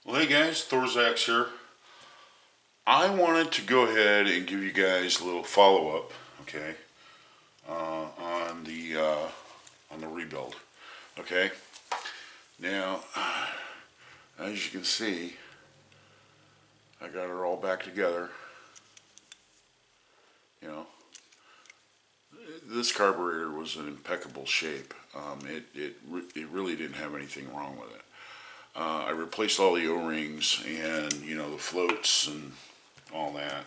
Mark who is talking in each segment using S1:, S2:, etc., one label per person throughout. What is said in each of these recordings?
S1: Well, hey guys, Thorzax here. I wanted to go ahead and give you guys a little follow up, okay, on the rebuild. Okay. Now, as you can see, I got it all back together. You know, this carburetor was in impeccable shape. It really didn't have anything wrong with it. I replaced all the O-rings and the floats and all that.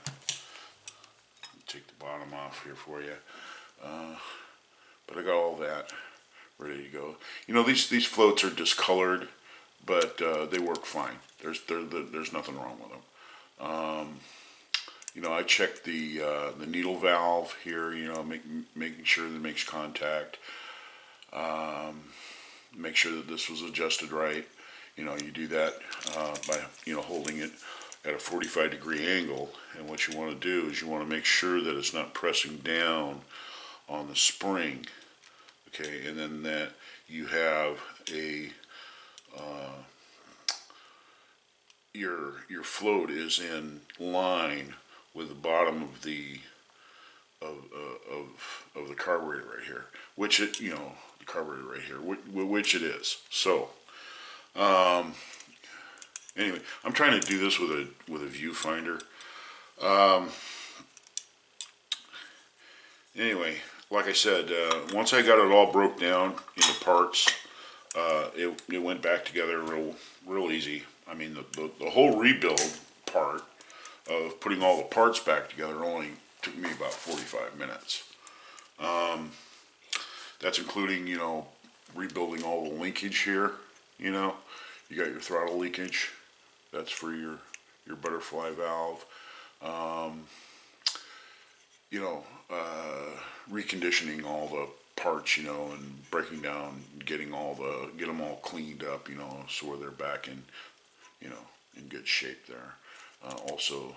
S1: Take the bottom off here for you. But I got all that ready to go. These floats are discolored, but they work fine. There's nothing wrong with them. I checked the needle valve here. Making sure that it makes contact. Make sure that this was adjusted right. You do that by holding it at a 45-degree angle. And what you want to do is you want to make sure that it's not pressing down on the spring. Okay, and then that you have a your float is in line with the bottom of the of the carburetor right here, which the carburetor right here, which it is. So anyway, I'm trying to do this with a viewfinder. Anyway, like I said, once I got it all broke down into parts, it went back together real easy. I mean, the whole rebuild part of putting all the parts back together only took me about 45 minutes. That's including, rebuilding all the linkage here. You got your throttle leakage. That's for your butterfly valve. You know, reconditioning all the parts, and breaking down, get them all cleaned up, so they're back in good shape there. Also,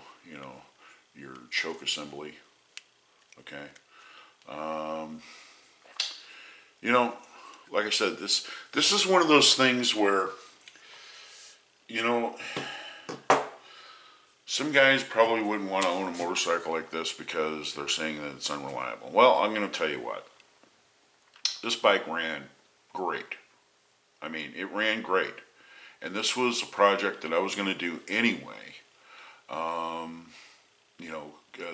S1: your choke assembly. Okay. Um, you know, like I said, this is one of those things where, you know, some guys probably wouldn't want to own a motorcycle like this because they're saying that it's unreliable. Well, I'm going to tell you what. This bike ran great. I mean, it ran great. And this was a project that I was going to do anyway.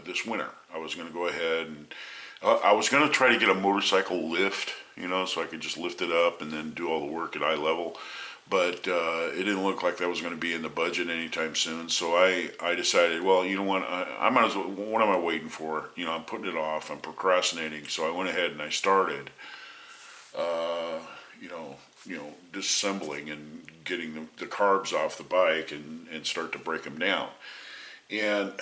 S1: This winter, I was going to go ahead and I was going to try to get a motorcycle lift, so I could just lift it up and then do all the work at eye level. But it didn't look like that was going to be in the budget anytime soon. So I decided, well, you know what, I might as well, what am I waiting for? I'm putting it off, I'm procrastinating. So I went ahead and I started, uh, you know, disassembling and getting the carbs off the bike and start to break them down. And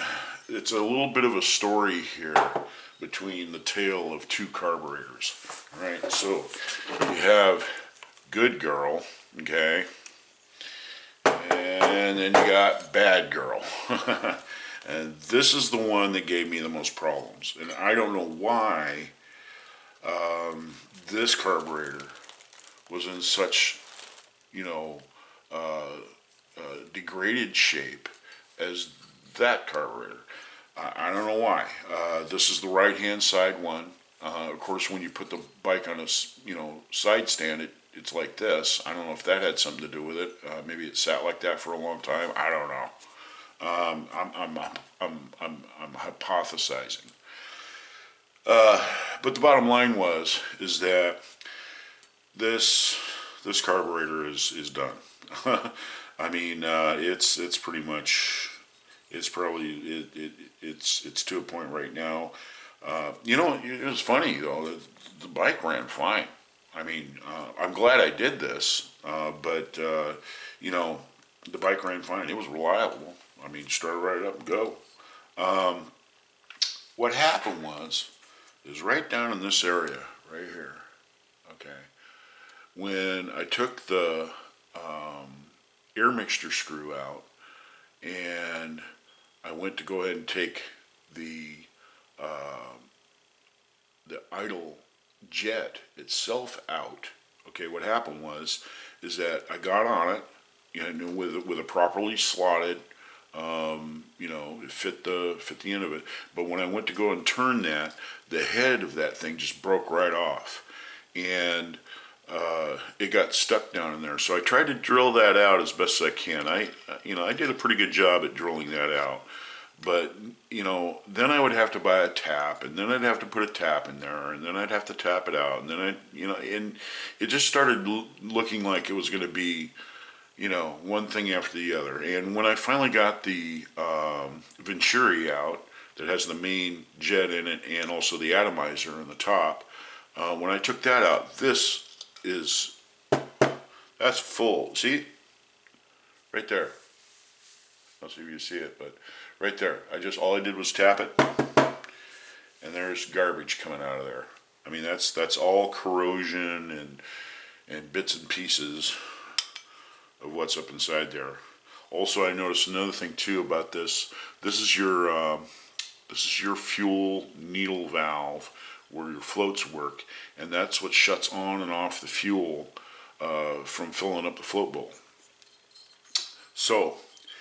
S1: it's a little bit of a story here between the tale of two carburetors. All right, so you have Good Girl, okay, and then you got Bad Girl. And this is the one that gave me the most problems. And I don't know why this carburetor was in such, you know, degraded shape as that carburetor. I don't know why. This is the right-hand side one. Of course, when you put the bike on a side stand, it's like this. I don't know if that had something to do with it. Maybe it sat like that for a long time. I don't know. I'm hypothesizing. But the bottom line is that this carburetor is done. I mean, it's pretty much it's probably it's to a point right now. It was funny though. The bike ran fine. I mean, I'm glad I did this, but the bike ran fine. It was reliable. I mean, started right up and go. What happened is right down in this area, right here. Okay, when I took the air mixture screw out and I went to go ahead and take the uh, the idle jet itself out. Okay, what happened is that I got on it. you know, with a properly slotted, you know, it fit the end of it. But when I went to go and turn that, the head of that thing just broke right off, and it got stuck down in there. So I tried to drill that out as best as I can. You know, I did a pretty good job at drilling that out. But, you know, then I would have to buy a tap, and then I'd have to put a tap in there, and then I'd have to tap it out, and then you know, and it just started looking like it was going to be, you know, one thing after the other. And when I finally got the Venturi out, that has the main jet in it and also the atomizer on the top, when I took that out, that's full. See? Right there. I'll see if you see it, but right there. All I did was tap it, and there's garbage coming out of there. I mean, that's all corrosion and bits and pieces of what's up inside there. Also, I noticed another thing too about this. This is your fuel needle valve where your floats work, and that's what shuts on and off the fuel from filling up the float bowl. So,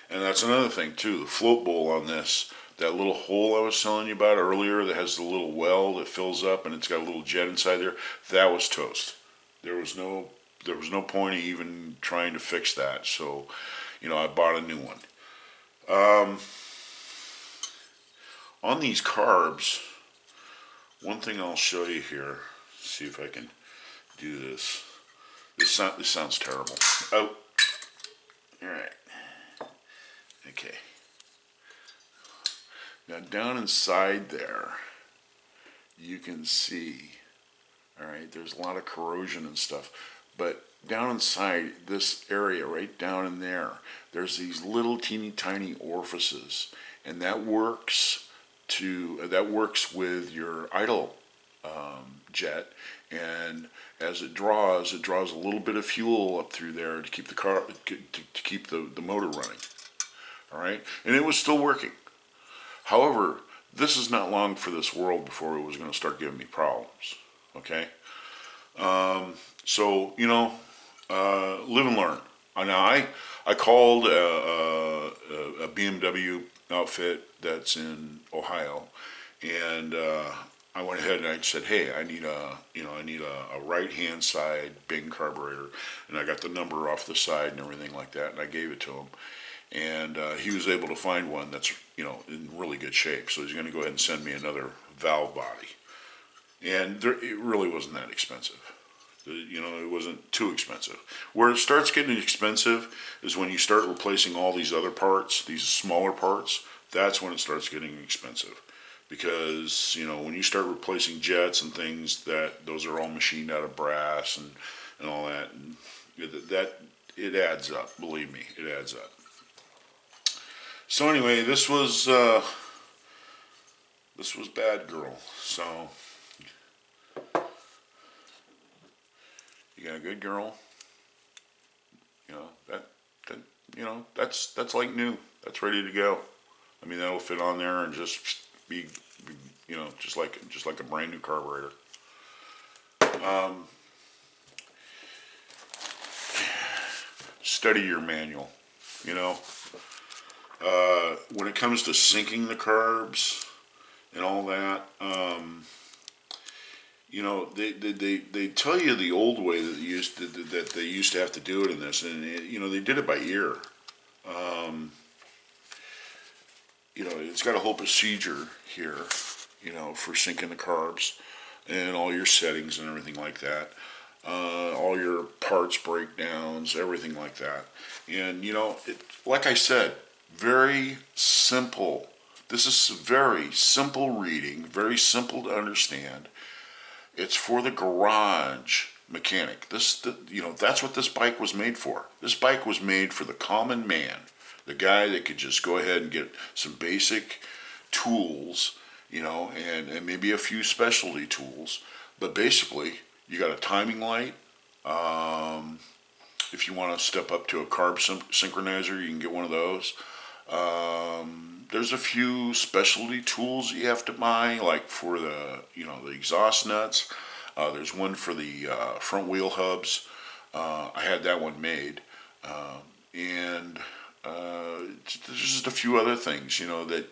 S1: and that's another thing too, the float bowl on this, that little hole I was telling you about earlier that has the little well that fills up and it's got a little jet inside there, that was toast. There was no point of even trying to fix that. So, you know, I bought a new one. On these carbs, one thing I'll show you here, see if I can do this. This sounds terrible. Oh, all right. Okay. Now down inside there, you can see, all right, there's a lot of corrosion and stuff, but down inside this area, right down in there, there's these little teeny tiny orifices, and that works with your idle jet, and as it draws a little bit of fuel up through there to keep the car to keep the motor running. All right, and it was still working. However, this is not long for this world before it was going to start giving me problems. Okay, so you know, live and learn. Now I called a BMW outfit that's in Ohio, and I went ahead and I said, hey, I need a right hand side Bing carburetor, and I got the number off the side and everything like that, and I gave it to him, and he was able to find one that's, you know, in really good shape. So he's going to go ahead and send me another valve body, and it really wasn't that expensive. You know, it wasn't too expensive. Where it starts getting expensive is when you start replacing all these other parts, these smaller parts. That's when it starts getting expensive. Because, you know, when you start replacing jets and things, those are all machined out of brass and all that, and that it adds up. Believe me, it adds up. So anyway, this was Bad Girl. So you got a good girl. You know, that's like new. That's ready to go. I mean, that'll fit on there and just be you know, just like a brand new carburetor. Study your manual. You know, when it comes to sinking the carbs and all that, you know, they tell you the old way that they used to have to do it in this, and you know, they did it by ear. You know, it's got a whole procedure here, you know, for syncing the carbs and all your settings and everything like that. All your parts breakdowns, everything like that. And, you know, like I said, very simple. This is very simple reading, very simple to understand. It's for the garage mechanic. You know, that's what this bike was made for. This bike was made for the common man. The guy that could just go ahead and get some basic tools, you know, and maybe a few specialty tools. But basically, you got a timing light. If you want to step up to a carb synchronizer, you can get one of those. There's a few specialty tools you have to buy, like for the exhaust nuts. There's one for the front wheel hubs. I had that one made. and there's just a few other things, that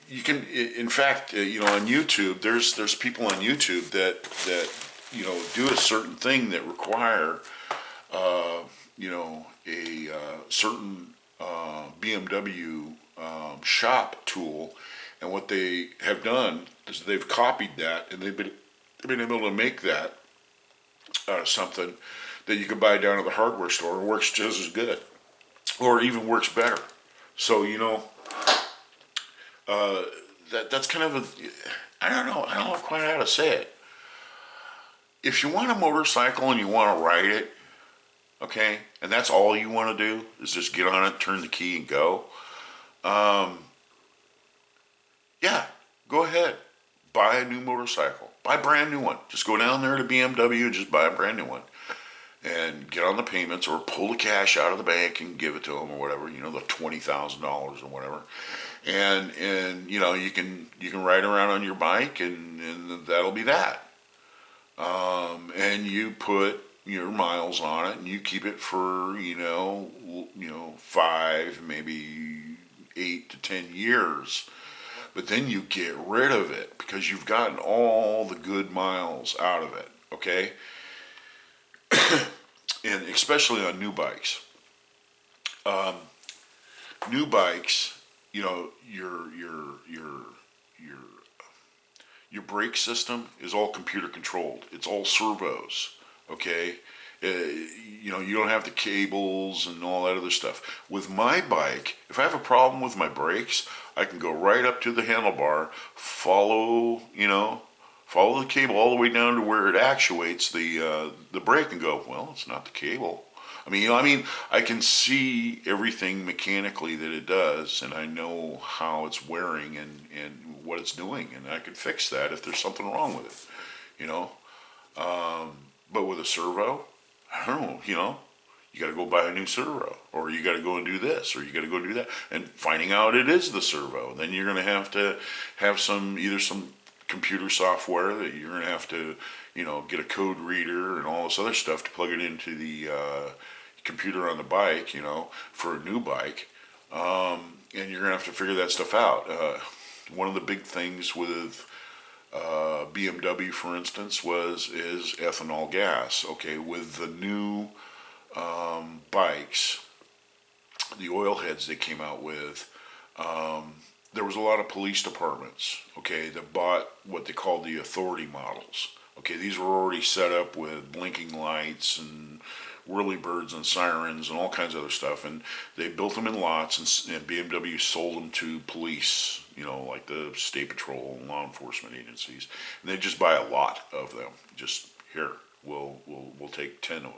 S1: you can. In fact, on YouTube, there's people on YouTube that do a certain thing that require a certain BMW shop tool, and what they have done is they've copied that, and they've been able to make that out of something that you can buy down at the hardware store and works just as good, or even works better. So that's kind of I don't know quite how to say it. If you want a motorcycle and you want to ride it, okay, and that's all you want to do is just get on it, turn the key, and go. Yeah, go ahead, buy a new motorcycle, buy a brand new one. Just go down there to BMW and just buy a brand new one, and get on the payments, or pull the cash out of the bank and give it to them, or whatever. The $20,000 or whatever, and you can ride around on your bike, and that'll be that. And you put your miles on it, and you keep it for 5, maybe 8 to 10 years. But then you get rid of it because you've gotten all the good miles out of it. Okay, and especially on new bikes. New bikes, your brake system is all computer controlled. It's all servos. Okay, you don't have the cables and all that other stuff. With my bike, if I have a problem with my brakes, I can go right up to the handlebar, follow the cable all the way down to where it actuates the brake, and go, well, it's not the cable. I can see everything mechanically that it does, and I know how it's wearing and what it's doing, and I can fix that if there's something wrong with it, But with a servo, I don't know, you got to go buy a new servo, or you got to go and do this, or you got to go do that, and finding out it is the servo. Then you're going to have some computer software that you're going to have to, get a code reader and all this other stuff to plug it into the computer on the bike, for a new bike, and you're going to have to figure that stuff out. One of the big things with BMW, for instance, is ethanol gas. Okay, with the new bikes, the oil heads they came out with, there was a lot of police departments, okay, that bought what they called the authority models. Okay, these were already set up with blinking lights and whirlybirds and sirens and all kinds of other stuff, and they built them in lots, and BMW sold them to police, like the state patrol and law enforcement agencies, and they just buy a lot of them. Just here, we'll take 10 of them,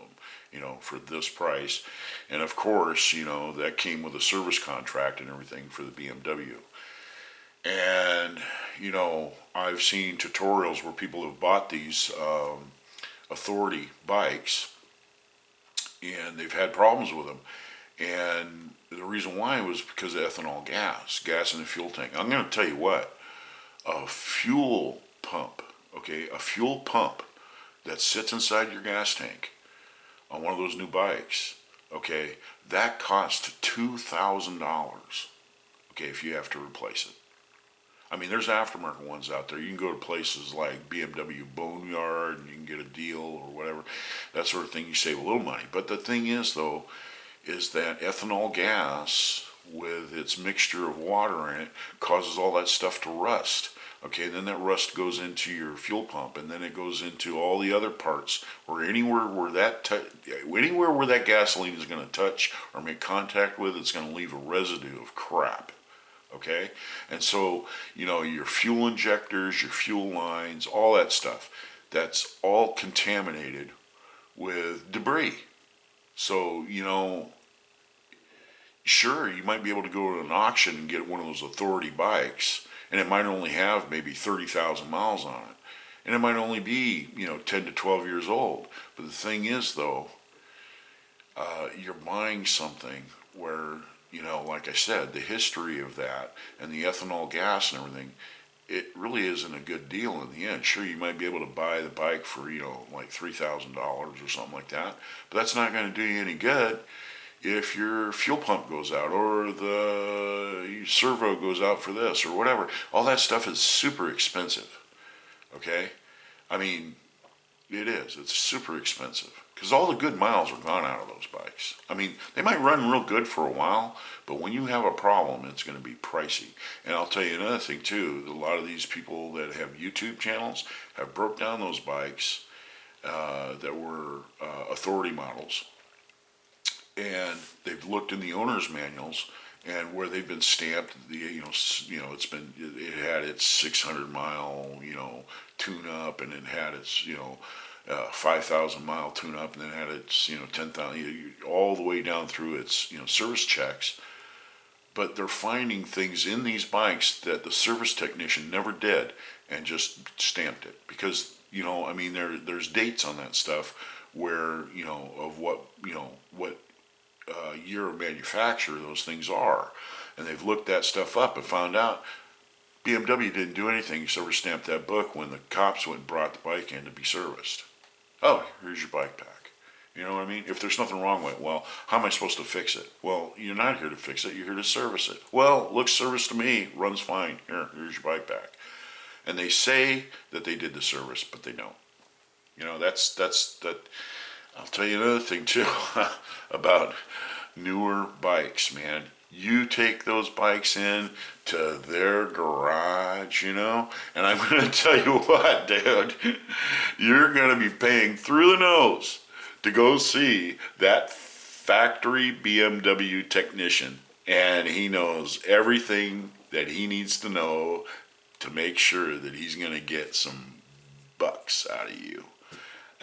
S1: for this price, and of course, that came with a service contract and everything for the BMW. And I've seen tutorials where people have bought these authority bikes, and they've had problems with them. And the reason why was because of ethanol gas in the fuel tank. I'm going to tell you what, a fuel pump that sits inside your gas tank on one of those new bikes, okay, that costs $2,000, okay, if you have to replace it. There's aftermarket ones out there. You can go to places like BMW Boneyard and you can get a deal or whatever, that sort of thing. You save a little money. But the thing is, though, is that ethanol gas, with its mixture of water in it, causes all that stuff to rust. Okay, then that rust goes into your fuel pump, and then it goes into all the other parts, or anywhere where that gasoline is going to touch or make contact with, it's going to leave a residue of crap. Okay, and so your fuel injectors, your fuel lines, all that stuff, that's all contaminated with debris. So sure, you might be able to go to an auction and get one of those authority bikes, and it might only have maybe 30,000 miles on it, and it might only be 10 to 12 years old. But the thing is, though, you're buying something where, like I said, the history of that and the ethanol gas and everything, it really isn't a good deal in the end. Sure, you might be able to buy the bike for, like $3,000 or something like that, but that's not going to do you any good if your fuel pump goes out or the servo goes out for this or whatever. All that stuff is super expensive. Okay? I mean, it is. It's super expensive because all the good miles are gone out of those bikes. I mean, they might run real good for a while, but when you have a problem, it's going to be pricey. And I'll tell you another thing too. A lot of these people that have YouTube channels have broke down those bikes that were authority models, and they've looked in the owner's manuals and where they've been stamped. It had its 600 mile tune up, and it had its 5,000 mile tune up, and then had its 10,000 all the way down through its service checks. But they're finding things in these bikes that the service technician never did and just stamped it because I mean there's dates on that stuff where of what year of manufacture those things are, and they've looked that stuff up and found out BMW didn't do anything except for stamp that book when the cops went and brought the bike in to be serviced. Oh, here's your bike back. You know what I mean? If there's nothing wrong with it, well, how am I supposed to fix it? Well, you're not here to fix it. You're here to service it. Well, looks service to me. Runs fine. Here's your bike back. And they say that they did the service, but they don't. That's that. I'll tell you another thing too about newer bikes, man. You take those bikes in to their garage, and I'm going to tell you what, dude, you're going to be paying through the nose to go see that factory BMW technician, and he knows everything that he needs to know to make sure that he's going to get some bucks out of you.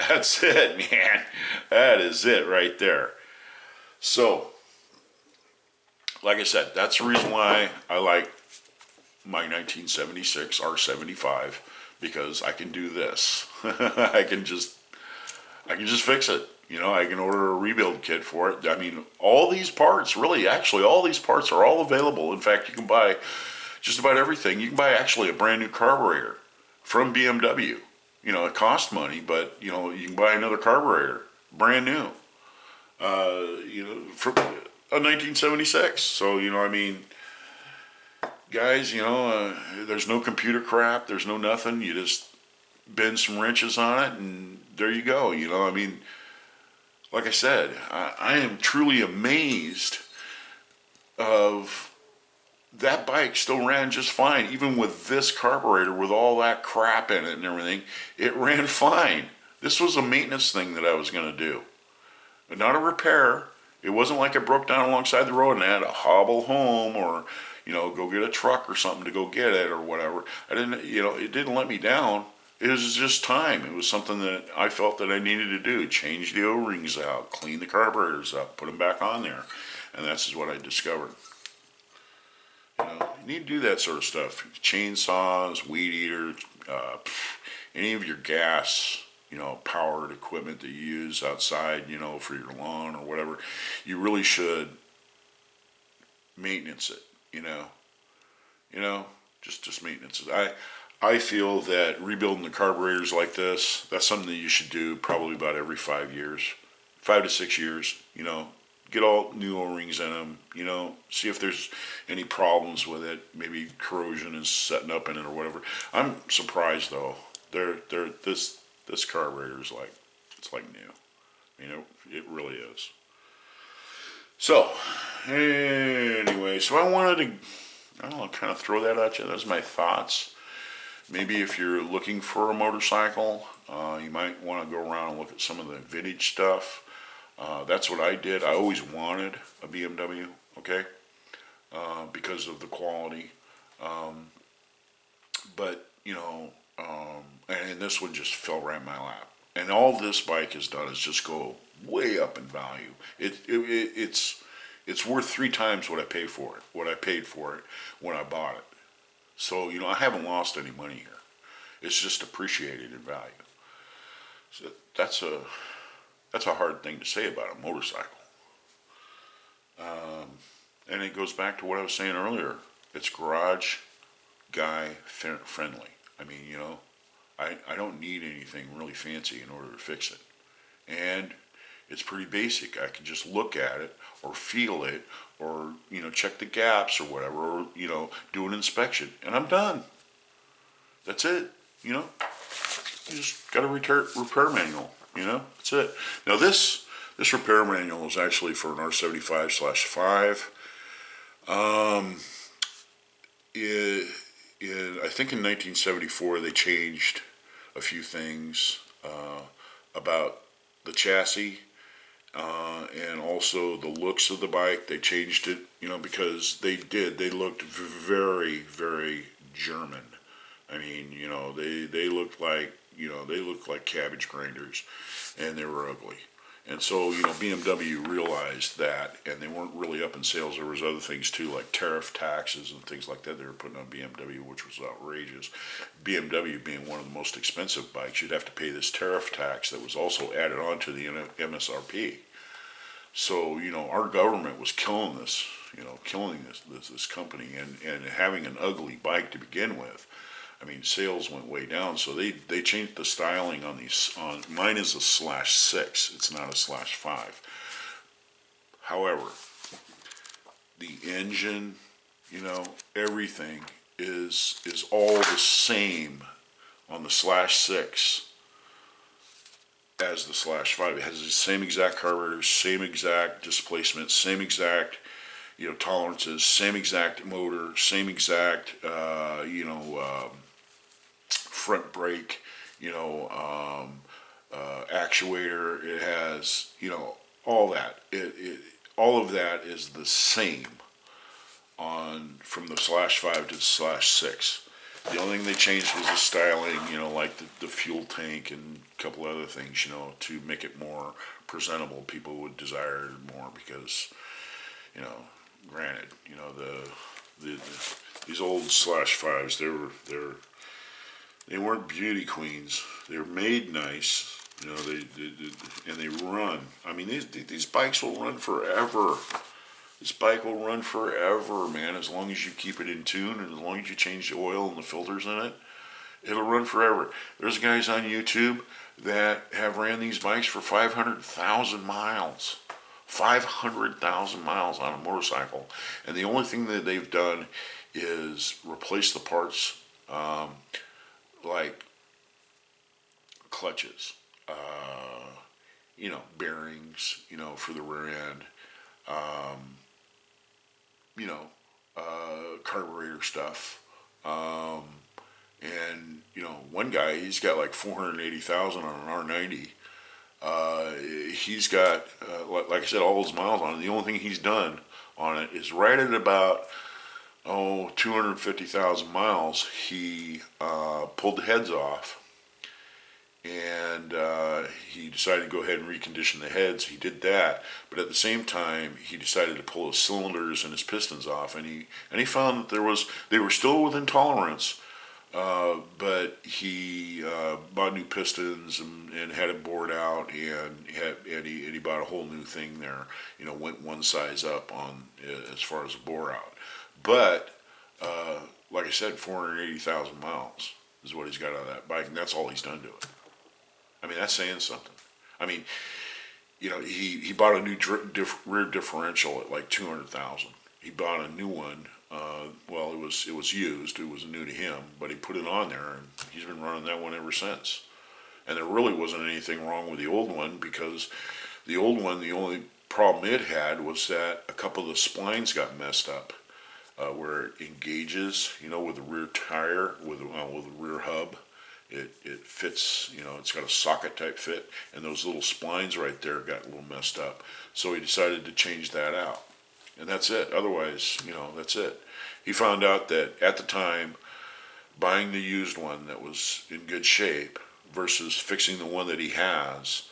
S1: That's it, man. That is it right there. So, like I said, that's the reason why I like my 1976 R75, because I can do this. I can just fix it. I can order a rebuild kit for it. I mean, all these parts, really, actually, all these parts are all available. In fact, you can buy just about everything. You can buy actually a brand new carburetor from BMW. It costs money, but you can buy another carburetor, brand new. From a 1976. So I mean, guys, there's no computer crap. There's no nothing. You just bend some wrenches on it, and there you go. I mean, like I said, I am truly amazed of that bike still ran just fine, even with this carburetor, with all that crap in it and everything. It ran fine. This was a maintenance thing that I was going to do, not a repair. It wasn't like I broke down alongside the road and I had to hobble home or, go get a truck or something to go get it or whatever. I didn't, it didn't let me down. It was just time. It was something that I felt that I needed to do. Change the O-rings out, clean the carburetors up, put them back on there. And that's what I discovered. You need to do that sort of stuff. Chainsaws, weed eater, any of your gas, powered equipment that you use outside, for your lawn or whatever, you really should maintenance it, just maintenance it. I feel that rebuilding the carburetors like this, that's something that you should do probably about every 5 years, 5 to 6 years, get all new O-rings in them, see if there's any problems with it. Maybe corrosion is setting up in it or whatever. I'm surprised though. This carburetor is it's like new. It really is. So, anyway, I wanted to, I don't know, kind of throw that at you. That's my thoughts. Maybe if you're looking for a motorcycle, you might want to go around and look at some of the vintage stuff. That's what I did. I always wanted a BMW, okay, because of the quality. But, and this one just fell right in my lap. And all this bike has done is just go way up in value. It's worth 3 times what I paid for it when I bought it. So, I haven't lost any money here. It's just appreciated in value. So that's a hard thing to say about a motorcycle. And it goes back to what I was saying earlier. It's garage guy friendly. I mean, I don't need anything really fancy in order to fix it. And It's pretty basic. I can just look at it or feel it or, check the gaps or whatever, or, do an inspection and I'm done. That's it. You know, you just got a repair manual, that's it. Now this repair manual is actually for an R75/5. It, I think in 1974 they changed a few things about the chassis and also the looks of the bike. They changed it, because they looked very, very German. I mean, they looked like, they looked like cabbage grinders, and they were ugly. And so, BMW realized that, and they weren't really up in sales. There was other things too, like tariff taxes and things like that they were putting on BMW, which was outrageous. BMW being one of the most expensive bikes, you'd have to pay this tariff tax that was also added on to the MSRP. So, our government was killing this, killing this company, and having an ugly bike to begin with. I mean, sales went way down, so they changed the styling on these. Mine is a /6. It's not a /5. However, the engine, everything is all the same on the /6 as the /5. It has the same exact carburetor, same exact displacement, same exact tolerances, same exact motor, same exact front brake, actuator. It has, all that. All of that is the same from the /5 to the /6. The only thing they changed was the styling, like the fuel tank and a couple other things, to make it more presentable. People would desire it more because, granted, these old /5s, they weren't beauty queens. They were made nice, and they run. I mean, these bikes will run forever. This bike will run forever, man, as long as you keep it in tune and as long as you change the oil and the filters in it. It'll run forever. There's guys on YouTube that have ran these bikes for 500,000 miles. 500,000 miles on a motorcycle. And the only thing that they've done is replace the parts, like clutches, bearings, for the rear end, carburetor stuff. And, one guy, he's got like 480,000 on an R90. He's got, like I said, all his miles on it. The only thing he's done on it is right at about, 250,000 miles, he pulled the heads off, and he decided to go ahead and recondition the heads. He did that, but at the same time, he decided to pull his cylinders and his pistons off, and he found that they were still within tolerance, but he bought new pistons and had it bored out, and he bought a whole new thing there. Went one size up on as far as the bore out. But, like I said, 480,000 miles is what he's got on that bike, and that's all he's done to it. I mean, that's saying something. I mean, he bought a new rear differential at like 200,000. He bought a new one. Well, it was used. It was new to him, but he put it on there, and he's been running that one ever since. And there really wasn't anything wrong with the old one, because the old one, the only problem it had was that a couple of the splines got messed up. Where it engages, with the rear tire, with the rear hub, it fits, it's got a socket type fit, and those little splines right there got a little messed up. So he decided to change that out, and that's it. Otherwise, that's it. He found out that at the time, buying the used one that was in good shape versus fixing the one that he has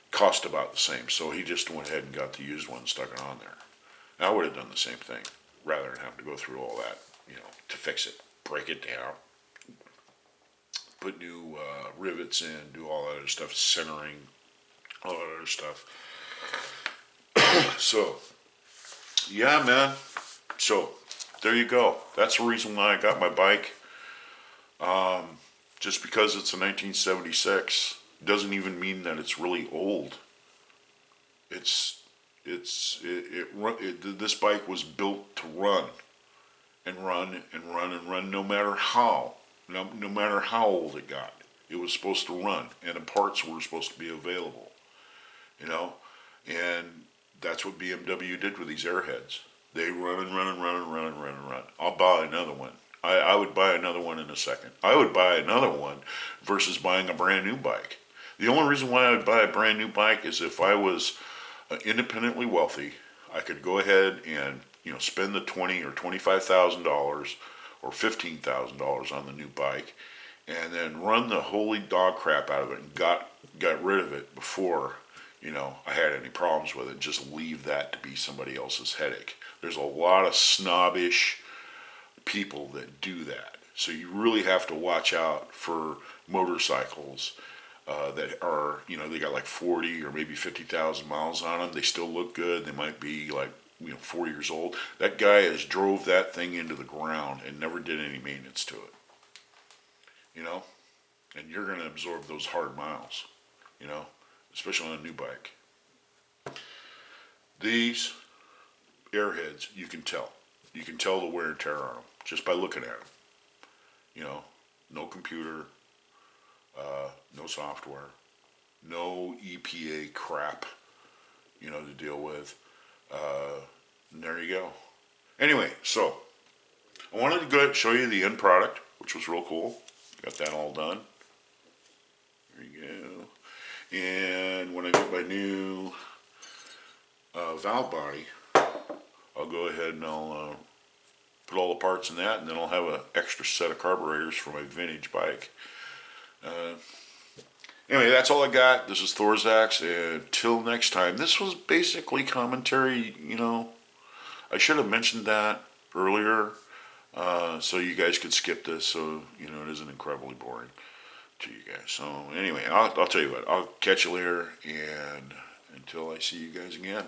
S1: cost about the same. So he just went ahead and got the used one and stuck it on there. I would have done the same thing, rather than have to go through all that, to fix it, break it down, put new rivets in, do all that other stuff, centering, all that other stuff. So, yeah, man. So, there you go. That's the reason why I got my bike. Just because it's a 1976 doesn't even mean that it's really old. This bike was built to run and run and run and run, no matter how, no matter how old it got. It was supposed to run, and the parts were supposed to be available, you know, and that's what BMW did with these Airheads. They run and run and run and run and run and run. I'll buy another one. I would buy another one in a second. I would buy another one versus buying a brand new bike. The only reason why I would buy a brand new bike is if I was independently wealthy, I could go ahead and spend the $20,000 or $25,000 or $15,000 on the new bike, and then run the holy dog crap out of it and got rid of it before I had any problems with it. Just leave that to be somebody else's headache. There's a lot of snobbish people that do that, so you really have to watch out for motorcycles that are, they got like 40 or maybe 50,000 miles on them. They still look good. They might be like, 4 years old. That guy has drove that thing into the ground and never did any maintenance to it, and you're going to absorb those hard miles, especially on a new bike. These Airheads, you can tell. You can tell the wear and tear on them just by looking at them. No computer, no software, no EPA crap, to deal with. And there you go. Anyway, so I wanted to go ahead and show you the end product, which was real cool. Got that all done. There you go. And when I get my new valve body, I'll go ahead and I'll put all the parts in that, and then I'll have an extra set of carburetors for my vintage bike. Anyway, that's all I got. This is Thorzax, and until next time. This was basically commentary, I should have mentioned that earlier, so you guys could skip this, so, it isn't incredibly boring to you guys. So, anyway, I'll tell you what, I'll catch you later, and until I see you guys again.